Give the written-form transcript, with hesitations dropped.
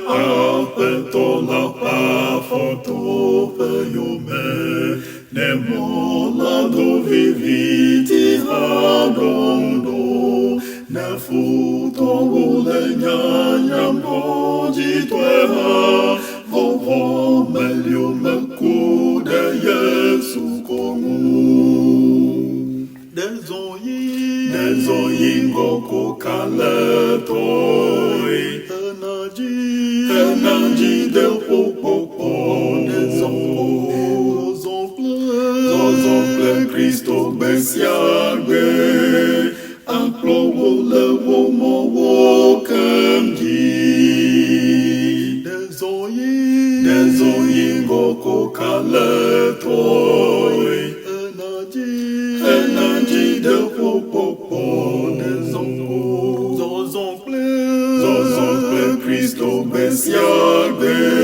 apetola pafoto yume nemola do viviti hadondo nefuto ulenya jitweha vovo melium kude Yesu kongu Dezoyingo kokaletoi Energy del popo Zozonple Christo besiagbe Anklowo lewo mowo kemji Dezoyingo kokaletoi Energy del popo Zozonple Christo besiagbe